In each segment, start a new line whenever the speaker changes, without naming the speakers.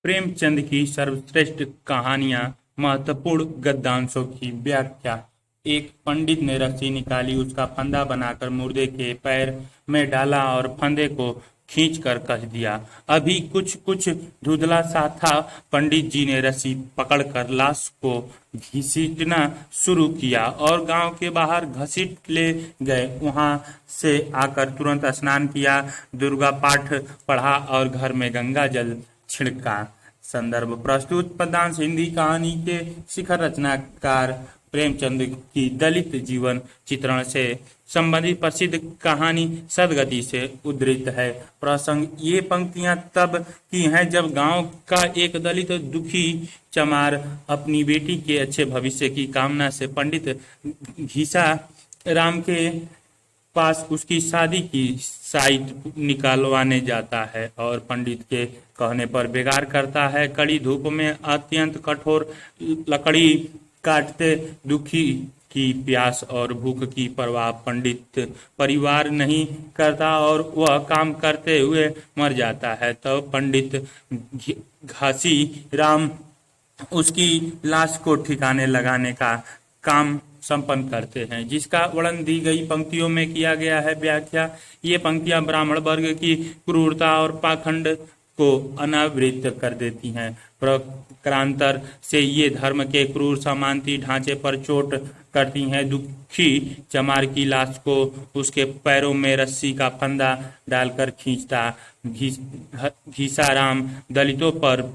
प्रेमचंद की सर्वश्रेष्ठ कहानियां, महत्वपूर्ण गद्यांशों की व्याख्या। एक पंडित ने रस्सी निकाली, उसका फंदा बनाकर मुर्दे के पैर में डाला और फंदे को खींचकर कस दिया। अभी कुछ कुछ धुंधला सा था। पंडित जी ने रस्सी पकड़कर लाश को घसीटना शुरू किया और गांव के बाहर घसीट ले गए। वहां से आकर तुरंत स्नान किया, दुर्गा पाठ पढ़ा और घर में गंगा जल छिड़का। संदर्भ प्रस्तुत पद्यांश हिंदी कहानी के शिखर रचनाकार प्रेमचंद की दलित जीवन चित्रण से संबंधित प्रसिद्ध कहानी सदगति से उद्धृत है। प्रसंग ये पंक्तियां तब की हैं जब गांव का एक दलित दुखी चमार अपनी बेटी के अच्छे भविष्य की कामना से पंडित घीसा राम के पास उसकी शादी की साइट निकालवाने जाता है और पंडित के कहने पर बेगार करता है। कड़ी धूप में अत्यंत कठोर लकड़ी काटते दुखी की प्यास और भूख की परवाह पंडित परिवार नहीं करता और वह काम करते हुए मर जाता है। तो पंडित घासी राम उसकी लाश को ठिकाने लगाने का काम संपन्न करते हैं, जिसका वर्णन दी गई पंक्तियों में किया गया है। व्याख्या ये पंक्तियां ब्राह्मण वर्ग की क्रूरता और पाखंड को अनावृत कर देती हैं। प्रकारांतर से ये धर्म के क्रूर सामंती ढांचे पर चोट करती हैं। दुखी चमार की लाश को उसके पैरों में रस्सी का फंदा डालकर खींचता घीसाराम दलितों पर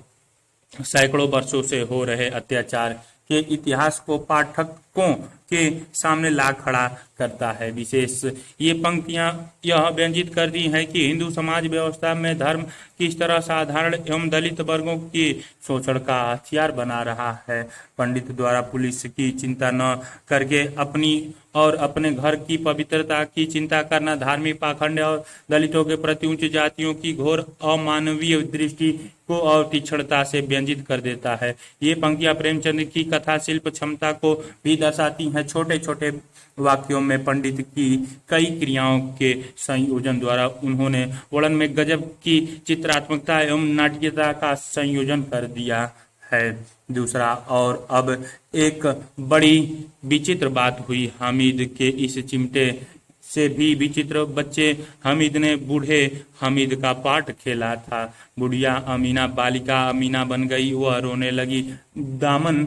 सैकड़ों वर्षों से हो रहे अत्याचार के इतिहास को पाठकों के सामने ला खड़ा करता है। विशेष ये पंक्तियां यह व्यंजित करती हैं कि हिंदू समाज व्यवस्था में धर्म किस तरह साधारण एवं दलित वर्गों की शोषण का हथियार बना रहा है। पंडित द्वारा पुलिस की चिंता न करके अपनी और अपने घर की पवित्रता की चिंता करना धार्मिक पाखंड और दलितों के प्रति उच्च जातियों की घोर अमानवीय दृष्टि को और तीक्ष्णता से व्यंजित कर देता है। ये पंक्तियां प्रेमचंद की कथा शिल्प क्षमता को भी दर्शाती हैं। छोटे छोटे वाक्यों में पंडित की कई क्रियाओं के संयोजन द्वारा उन्होंने वर्णन में गजब की चित्रात्मकता एवं नाट्यता का संयोजन कर दिया है। दूसरा, और अब एक बड़ी विचित्र बात हुई। हामिद के इस चिमटे से भी विचित्र बच्चे हामिद ने बूढ़े हामिद का पाठ खेला था। बुढ़िया अमीना बालिका अमीना बन गई। वह रोने लगी, दामन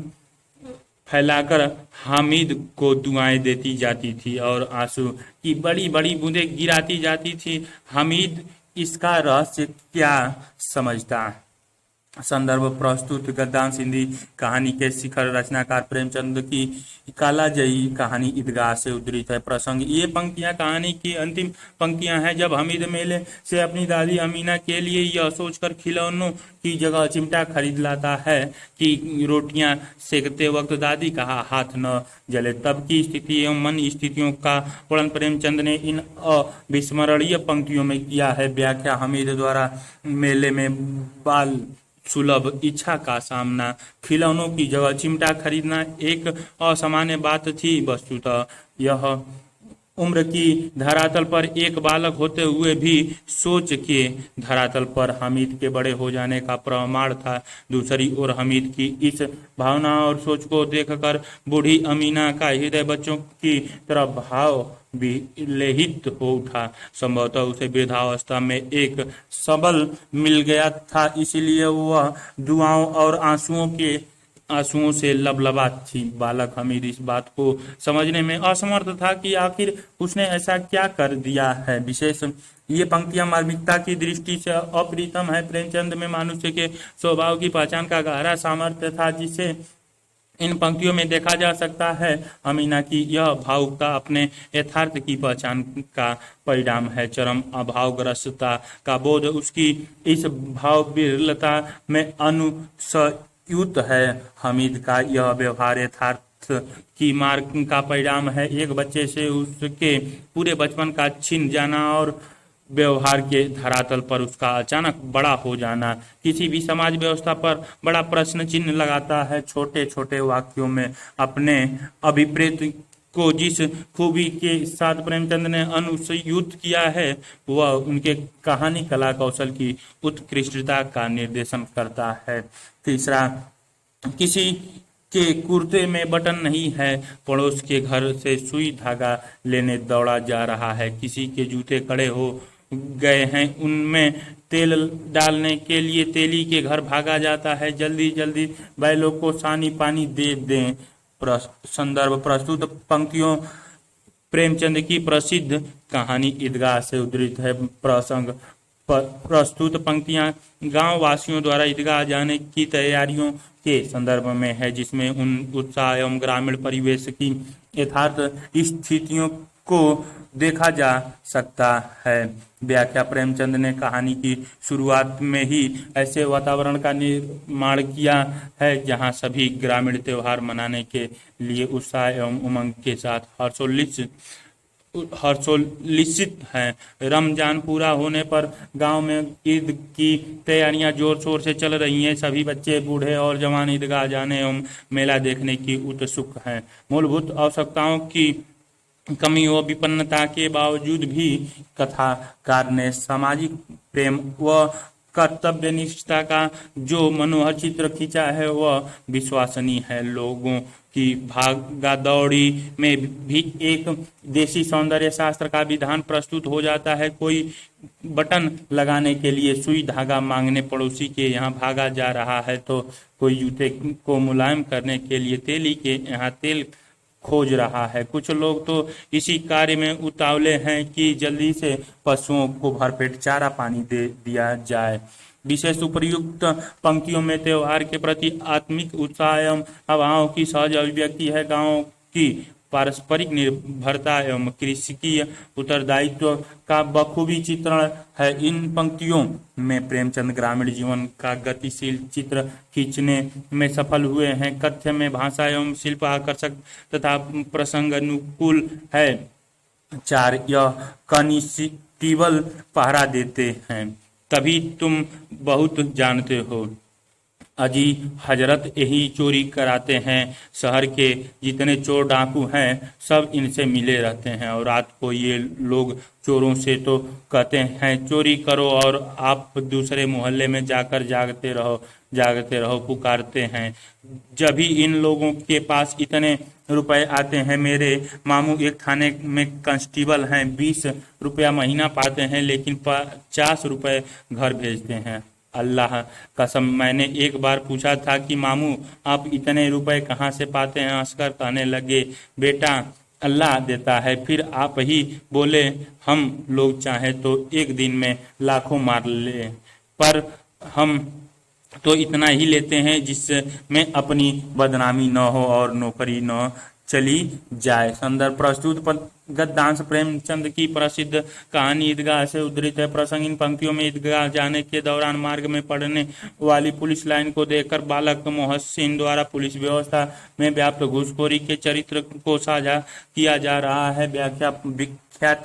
फैलाकर हामिद को दुआएं देती जाती थी और आंसू की बड़ी बड़ी बूंदें गिराती जाती थी। हामिद इसका रहस्य क्या समझता। संदर्भ प्रस्तुत गद्यांश हिंदी कहानी के शिखर रचनाकार प्रेमचंद की कालाजयी कहानी ईदगाह से उद्धृत है। प्रसंग ये पंक्तियां कहानी की अंतिम पंक्तियां हैं जब हामिद मेले से अपनी दादी अमीना के लिए यह सोचकर खिलौनों की जगह चिमटा खरीद लाता है कि रोटियां सेकते वक्त दादी का हाथ न जले। तब की स्थिति एवं मन स्थितियों का वर्णन प्रेमचंद ने इन अविस्मरणीय पंक्तियों में किया है। व्याख्या हामिद द्वारा मेले में बाल सुलभ इच्छा का सामना खिलौनों की जगह चिमटा खरीदना एक असामान्य बात थी। वस्तुतः यह उम्र की धरातल पर एक बालक होते हुए भी सोच के धरातल पर हामिद के बड़े हो जाने का प्रमाण था। दूसरी ओर हामिद की इस भावना और सोच को देखकर बूढ़ी अमीना का हृदय बच्चों की तरह भाव विलेहित हो उठा। संभवतः उसे वृद्धावस्था में एक सबल मिल गया था, इसलिए वह दुआओं और आंसुओं से लबलबा थी। बालक हामिद इस बात को समझने में असमर्थ था कि आखिर उसने ऐसा क्या कर दिया है। विशेष ये पंक्तियां मार्मिकता की दृष्टि से अप्रितम है। प्रेमचंद में मनुष्य के स्वभाव की पहचान का गहरा सामर्थ्य था, जिसे इन पंक्तियों में देखा जा सकता है। अमीना की यह भावुकता अपने यथार्थ की पहचान का परिणाम है। चरम अभावग्रस्तता का बोध उसकी इस भाव विरलता में अनुस्यूत है। हामिद का यह व्यवहार यथार्थ की मार्ग का परिणाम है। एक बच्चे से उसके पूरे बचपन का छिन जाना और व्यवहार के धरातल पर उसका अचानक बड़ा हो जाना किसी भी समाज व्यवस्था पर बड़ा प्रश्न चिन्ह लगाता है। छोटे छोटे वाक्यों में अपने अभिप्रेत को जिस खूबी के साथ प्रेमचंद ने अनुस्यूत किया है वह उनके कहानी कला कौशल की उत्कृष्टता का निर्देशन करता है। तीसरा, किसी के कुर्ते में बटन नहीं है, पड़ोस के घर से सुई धागा लेने दौड़ा जा रहा है, किसी के जूते कड़े हो गए हैं, उनमें तेल डालने के लिए तेली के घर भागा जाता है, जल्दी जल्दी बैलों को सानी पानी दे दें। संदर्भ, प्रस्तुत पंक्तियों प्रेमचंद की प्रसिद्ध कहानी ईदगाह से उद्धृत है। प्रसंग, प्रस्तुत पंक्तियां गांव वासियों द्वारा ईदगाह जाने की तैयारियों के संदर्भ में है, जिसमें उन उत्साह एवं ग्रामीण परिवेश की यथार्थ स्थितियों को देखा जा सकता है। व्याख्या, प्रेमचंद ने कहानी की शुरुआत में ही ऐसे वातावरण का निर्माण किया है जहां सभी ग्रामीण त्योहार मनाने के लिए उत्साह एवं उमंग के साथ हर्षोल्लिसित हैं। रमजान पूरा होने पर गांव में ईद की तैयारियां जोर शोर से चल रही हैं। सभी बच्चे, बूढ़े और जवान ईदगाह जाने एवं मेला देखने की उत्सुक हैं। मूलभूत आवश्यकताओं की कमी व विपन्नता के बावजूद भी कथाकार ने सामाजिक प्रेम व कर्तव्यनिष्ठता का जो मनोहर चित्र खींचा है वह विश्वसनीय है। लोगों की भागा दौड़ी में भी एक देसी सौंदर्य शास्त्र का विधान प्रस्तुत हो जाता है। कोई बटन लगाने के लिए सुई धागा मांगने पड़ोसी के यहाँ भागा जा रहा है, तो कोई जूते को मुलायम करने के लिए तेली के यहाँ तेल खोज रहा है। कुछ लोग तो इसी कार्य में उतावले हैं कि जल्दी से पशुओं को भरपेट चारा पानी दे दिया जाए। विशेष उपर्युक्त पंक्तियों में त्योहार के प्रति आत्मिक उत्साह एवं भावों की सहज अभिव्यक्ति है। गांव की पारस्परिक निर्भरता एवं कृषकीय उत्तरदायित्व का बखूबी चित्रण है। इन पंक्तियों में प्रेमचंद ग्रामीण जीवन का गतिशील चित्र खींचने में सफल हुए हैं। कथ्य में भाषा एवं शिल्प आकर्षक तथा प्रसंग अनुकूल है। 4, यह कॉन्स्टेबल पहरा देते हैं, तभी तुम बहुत जानते हो। अजी हजरत यही चोरी कराते हैं। शहर के जितने चोर डाकू हैं सब इनसे मिले रहते हैं और रात को ये लोग चोरों से तो कहते हैं चोरी करो और आप दूसरे मोहल्ले में जाकर जागते रहो पुकारते हैं। जब भी इन लोगों के पास इतने रुपए आते हैं, मेरे मामू एक थाने में कांस्टेबल हैं, 20 रुपया महीना पाते हैं, लेकिन 50 रुपए घर भेजते हैं। अल्लाह कसम, मैंने एक बार पूछा था कि मामू आप इतने रुपए कहाँ से पाते हैं? हंसकर कहने लगे, बेटा अल्लाह देता है। फिर आप ही बोले, हम लोग चाहे तो एक दिन में लाखों मार ले, पर हम तो इतना ही लेते हैं जिसमें अपनी बदनामी न हो और नौकरी न चली जाए। संदर्भ, प्रस्तुत गद्यांश प्रेमचंद की प्रसिद्ध कहानी ईदगाह से उद्धृत है। प्रसंग, इन पंक्तियों में ईदगाह जाने के दौरान मार्ग में पड़ने वाली पुलिस लाइन को देखकर बालक मोहसिन द्वारा पुलिस व्यवस्था में व्याप्त घूसखोरी के चरित्र को साझा किया जा रहा है। व्याख्यात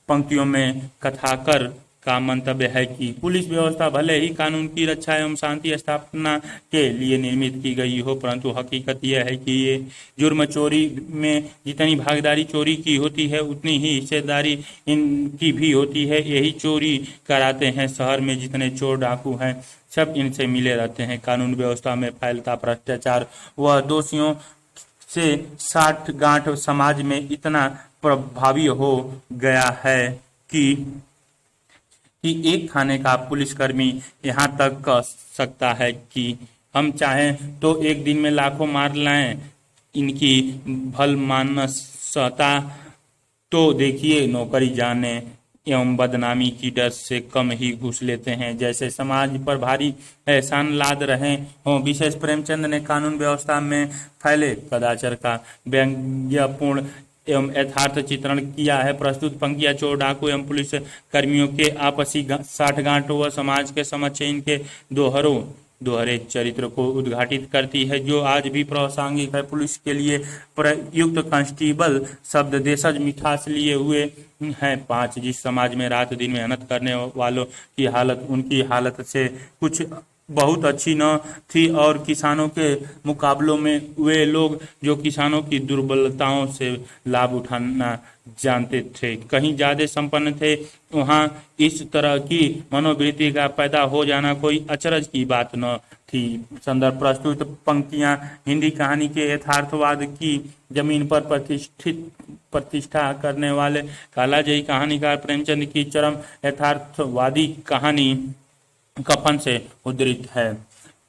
पंक्तियों में कथाकार का मंतव्य है कि पुलिस व्यवस्था भले ही कानून की रक्षा एवं शांति स्थापना के लिए निर्मित की गई हो, परंतु हकीकत यह है कि ये जुर्म चोरी में जितनी भागीदारी चोरी की होती है उतनी ही हिस्सेदारी इनकी भी होती है। यही चोरी कराते हैं। शहर में जितने चोर डाकू हैं सब इनसे मिले रहते हैं। कानून व्यवस्था में फैलता भ्रष्टाचार व दोषियों से साठ-गांठ समाज में इतना प्रभावी हो गया है कि एक थाने का पुलिसकर्मी यहाँ तक कह सकता है कि हम चाहें तो एक दिन में लाखों मार लाएं। इनकी भलमानसता तो देखिए, नौकरी जाने एवं बदनामी की डर से कम ही घूस लेते हैं, जैसे समाज पर भारी एहसान लाद रहे हों। विशेष प्रेमचंद ने कानून व्यवस्था में फैले कदाचार का व्यंग्यपूर्ण एवं यथार्थ चित्रण किया है। प्रस्तुत पंक्तियां चोर डाकू एवं पुलिस कर्मियों के आपसी साठगांठ व समाज के समक्ष इनके दोहरे चरित्र को उद्घाटित करती है, जो आज भी प्रासंगिक है। पुलिस के लिए प्रयुक्त कांस्टेबल शब्द देशज मिठास लिए हुए है। 5, जिस समाज में रात दिन मेहनत करने वालों की हालत उनकी हालत से कुछ बहुत अच्छी न थी और किसानों के मुकाबलों में वे लोग जो किसानों की दुर्बलताओं से लाभ उठाना जानते थे कहीं ज्यादा संपन्न थे। वहाँ इस तरह की मनोवृत्ति का पैदा हो जाना कोई अचरज की बात न थी। संदर्भ प्रस्तुत पंक्तियां हिंदी कहानी के यथार्थवाद की जमीन पर प्रतिष्ठा करने वाले कालाजयी कहानीकार प्रेमचंद की चरम यथार्थवादी कहानी कफन से उद्धृत है।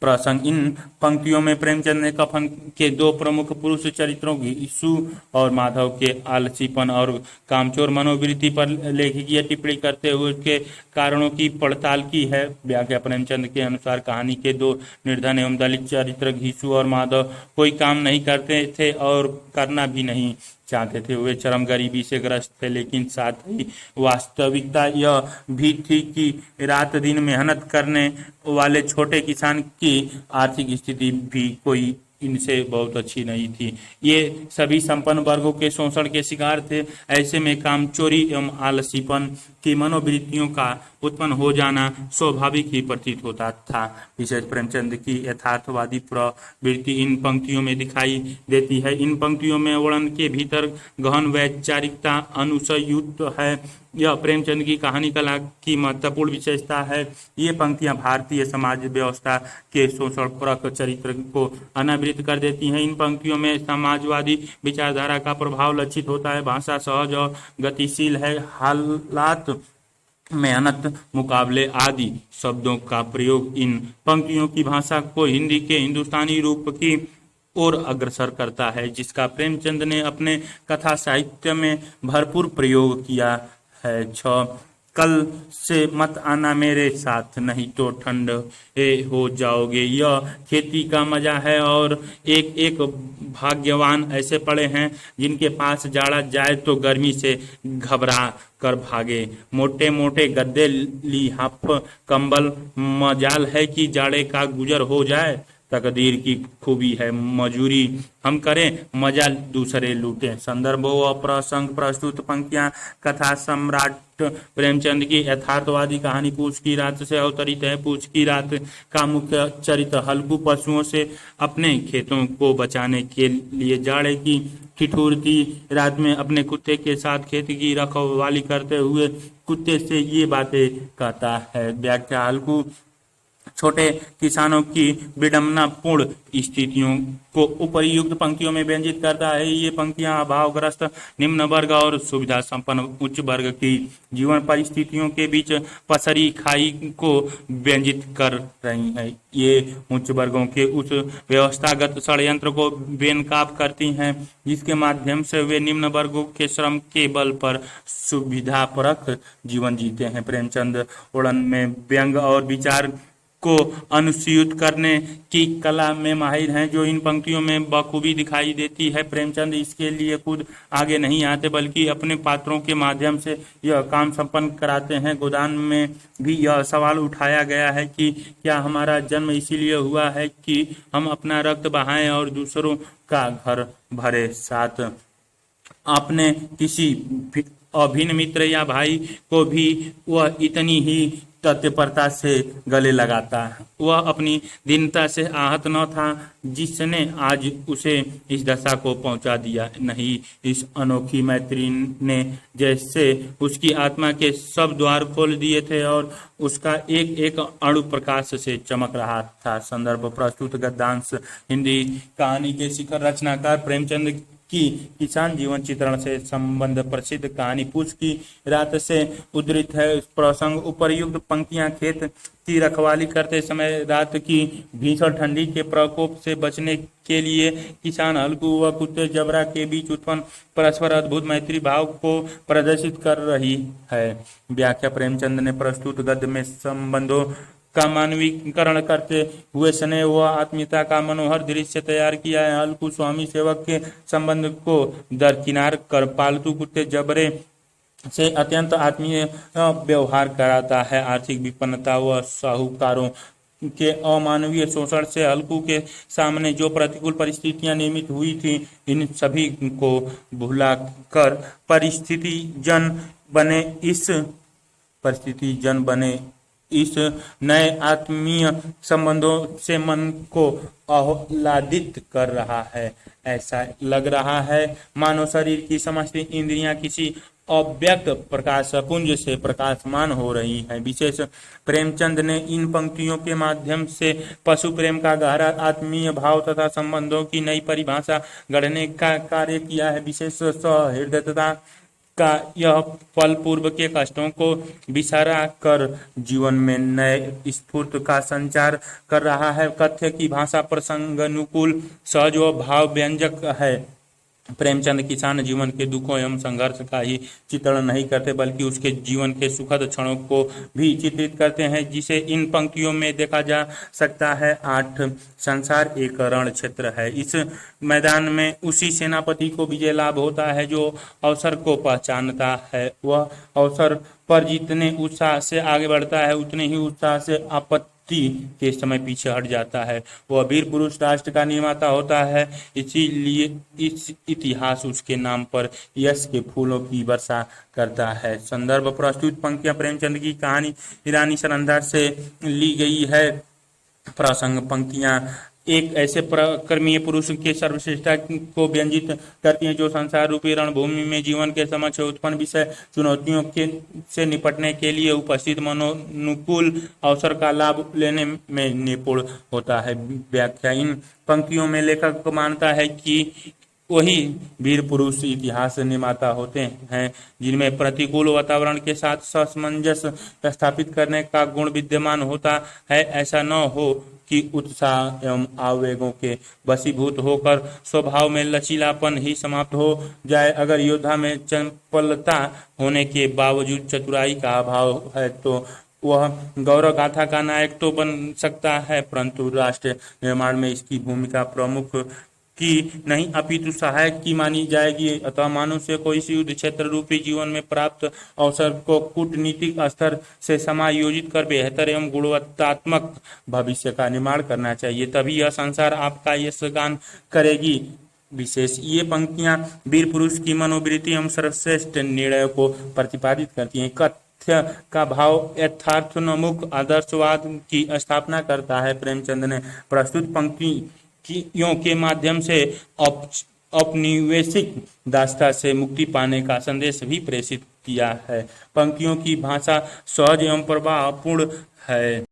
प्रसंग इन पंक्तियों में प्रेमचंद ने कफन के दो प्रमुख पुरुष चरित्रों यीशु और माधव के आलसीपन और कामचोर मनोवृत्ति पर लेखकीय टिप्पणी करते हुए उसके कारणों की पड़ताल की है। व्याख्या प्रेमचंद के अनुसार कहानी के दो निर्धन एवं दलित चरित्र यीशु और माधव कोई काम नहीं करते थे और करना भी नहीं चाहते थे। वे चरम गरीबी से ग्रस्त थे, लेकिन साथ ही वास्तविकता यह भी थी कि रात दिन मेहनत करने वाले छोटे किसान की आर्थिक स्थिति भी कोई इनसे बहुत अच्छी नहीं थी। ये सभी संपन्न वर्गों के शोषण के शिकार थे। ऐसे में कामचोरी एवं आलसीपन की मनोवृत्तियों का उत्पन्न हो जाना स्वाभाविक ही प्रतीत होता था। विशेष प्रेमचंद की यथार्थवादी प्रवृत्ति इन पंक्तियों में दिखाई देती है। इन पंक्तियों में वर्णन के भीतर गहन वैचारिकता अनुसयुक्त है। यह प्रेमचंद की कहानी कला की महत्वपूर्ण विशेषता है। ये पंक्तियां भारतीय समाज व्यवस्था के शोषणपरक चरित्र को अनावृत कर देती हैं। इन पंक्तियों में समाजवादी विचारधारा का प्रभाव लक्षित होता है। भाषा सहज और गतिशील है। हालात, मेहनत, मुकाबले आदि शब्दों का प्रयोग इन पंक्तियों की भाषा को हिंदी के हिंदुस्तानी रूप की ओर अग्रसर करता है, जिसका प्रेमचंद ने अपने कथा साहित्य में भरपूर प्रयोग किया है। 6 कल से मत आना मेरे साथ, नहीं तो ठंड हो जाओगे। यह खेती का मजा है और एक एक भाग्यवान ऐसे पड़े हैं जिनके पास जाड़ा जाए तो गर्मी से घबरा कर भागे। मोटे मोटे गद्दे, लिहाफ, कंबल, मजाल है कि जाड़े का गुजर हो जाए। तकदीर की खूबी है, मजूरी हम करें, मजा दूसरे लूटें। संदर्भ व प्रसंग प्रस्तुत पंक्तियां कथा सम्राट प्रेमचंद की यथार्थवादी कहानी पूछ की रात से अवतरित है। पूछ की रात का मुख्य चरित्र हल्कू पशुओं से अपने खेतों को बचाने के लिए जाड़े की ठिठुरती रात में अपने कुत्ते के साथ खेत की रखवाली करते हुए कुत्ते से ये बातें कहता है। व्याख्या हल्कू छोटे किसानों की विडंबनापूर्ण स्थितियों को उपयुक्त पंक्तियों में व्यंजित करता है। ये पंक्तियां अभावग्रस्त निम्न वर्ग और सुविधा संपन्न उच्च वर्ग की जीवन परिस्थितियों के बीच पसरी खाई को व्यंजित कर रही हैं। ये उच्च वर्गों के उस व्यवस्थागत षड्यंत्र को बेनकाब करती हैं जिसके माध्यम से वे निम्न वर्गों के श्रम के बल पर सुविधापरक जीवन जीते हैं। प्रेमचंद उड़न में व्यंग और विचार को अनुस्यूत करने की कला में माहिर हैं, जो इन पंक्तियों में बखूबी दिखाई देती है। प्रेमचंद इसके लिए खुद आगे नहीं आते बल्कि अपने पात्रों के माध्यम से यह काम संपन्न कराते हैं। गोदान में भी यह सवाल उठाया गया है कि क्या हमारा जन्म इसीलिए हुआ है कि हम अपना रक्त बहाएं और दूसरों का घर भरे। साथ अपने किसी अभिन्न मित्र या भाई को भी वह इतनी ही तत्परता से गले लगाता है। वह अपनी दीनता से आहत न था जिसने आज उसे इस दशा को पहुंचा दिया। नहीं, इस अनोखी मैत्री ने जैसे उसकी आत्मा के सब द्वार खोल दिए थे और उसका एक एक अणु प्रकाश से चमक रहा था। संदर्भ प्रस्तुत गद्यांश हिंदी कहानी के शिखर रचनाकार प्रेमचंद की किसान जीवन चित्रण से संबंध प्रसिद्ध कहानी पूछ की रात से उद्धृत है। प्रसंग उपर्युक्त पंक्तियां खेत की रखवाली करते समय रात की भीषण ठंडी के प्रकोप से बचने के लिए किसान हल्कू व कुत्ते जबरा के बीच उत्पन्न परस्पर अद्भुत मैत्री भाव को प्रदर्शित कर रही है। व्याख्या प्रेमचंद ने प्रस्तुत गद्य में संबंधों का मानवीकरण करते हुए स्नेह व आत्मीयता का मनोहर दृश्य तैयार किया है। हल्कू स्वामी सेवक के संबंध को दरकिनार कर पालतू कुत्ते जबरे से अत्यंत आत्मीय व्यवहार कराता है। आर्थिक विपन्नता व साहूकारों के अमानवीय शोषण से हल्कू के सामने जो प्रतिकूल परिस्थितियां निर्मित हुई थी, इन सभी को भुलाकर परिस्थिति जन बने इस नए आत्मीय संबंधों से मन को आह्लादित कर रहा है। ऐसा लग रहा है मानो शरीर की समस्त इंद्रियां किसी अव्यक्त प्रकाश पुंज से प्रकाशमान हो रही है। विशेष प्रेमचंद ने इन पंक्तियों के माध्यम से पशु प्रेम का गहरा आत्मीय भाव तथा संबंधों की नई परिभाषा गढ़ने का कार्य किया है। विशेष सहृदयता का यह फल पूर्व के कष्टों को बिसारा कर जीवन में नए स्फूर्ति का संचार कर रहा है। कथ्य की भाषा प्रसंगानुकूल, सहज व भाव व्यंजक है। प्रेमचंद किसान जीवन के दुखों एवं संघर्ष का ही चित्रण नहीं करते बल्कि उसके जीवन के सुखद क्षणों को भी चित्रित करते हैं, जिसे इन पंक्तियों में देखा जा सकता है। 8 संसार एक रण क्षेत्र है। इस मैदान में उसी सेनापति को विजय लाभ होता है जो अवसर को पहचानता है। वह अवसर पर जितने उत्साह से आगे बढ़ता है उतने ही उत्साह से आपत्ति के समय पीछे हट जाता है। वह वीर पुरुष राष्ट्र का निर्माता होता है, इसीलिए इस इतिहास उसके नाम पर यश के फूलों की वर्षा करता है। संदर्भ प्रस्तुत पंक्तियां प्रेमचंद की कहानी ईरानी सरंधा से ली गई है। प्रसंग पंक्तियां एक ऐसे कर्मीय पुरुष के सर्वश्रेष्ठता को व्यंजित करती हैं जो संसार रूपी रणभूमि में जीवन के समक्ष उत्पन्न विषय चुनौतियों के से निपटने के लिए उपस्थित मनोनुकूल अवसर का लाभ लेने में निपुण होता है। व्याख्या इन पंक्तियों में लेखक मानता है कि वही वीर पुरुष इतिहास निर्माता होते हैं जिनमें प्रतिकूल वातावरण के साथ सामंजस्य स्थापित करने का गुण विद्यमान होता है। ऐसा न हो कि उत्साह एवं आवेगों के वशीभूत होकर स्वभाव में लचीलापन ही समाप्त हो जाए। अगर योद्धा में चंचलता होने के बावजूद चतुराई का अभाव है तो वह गौरव गाथा का नायक तो बन सकता है, परंतु राष्ट्र निर्माण में इसकी भूमिका प्रमुख की नहीं अपितु सहायक की मानी जाएगी। अतः मनुष्य को इस युद्ध क्षेत्र रूपी जीवन में प्राप्त अवसर को कूटनीतिक स्तर से समायोजित कर बेहतर एवं गुणवत्तात्मक भविष्य का निर्माण करना चाहिए, तभी यह संसार आपका यशगान करेगी। विशेष ये पंक्तियां वीर पुरुष की मनोवृत्ति एवं सर्वश्रेष्ठ निर्णय को प्रतिपादित करती हैं। कथ्य का भाव यथार्थोन्मुख आदर्शवाद की स्थापना करता है। प्रेमचंद ने प्रस्तुत पंक्तियों के माध्यम से औपनिवेशिक दास्ता से मुक्ति पाने का संदेश भी प्रेषित किया है। पंक्तियों की भाषा सहज एवं प्रभावपूर्ण है।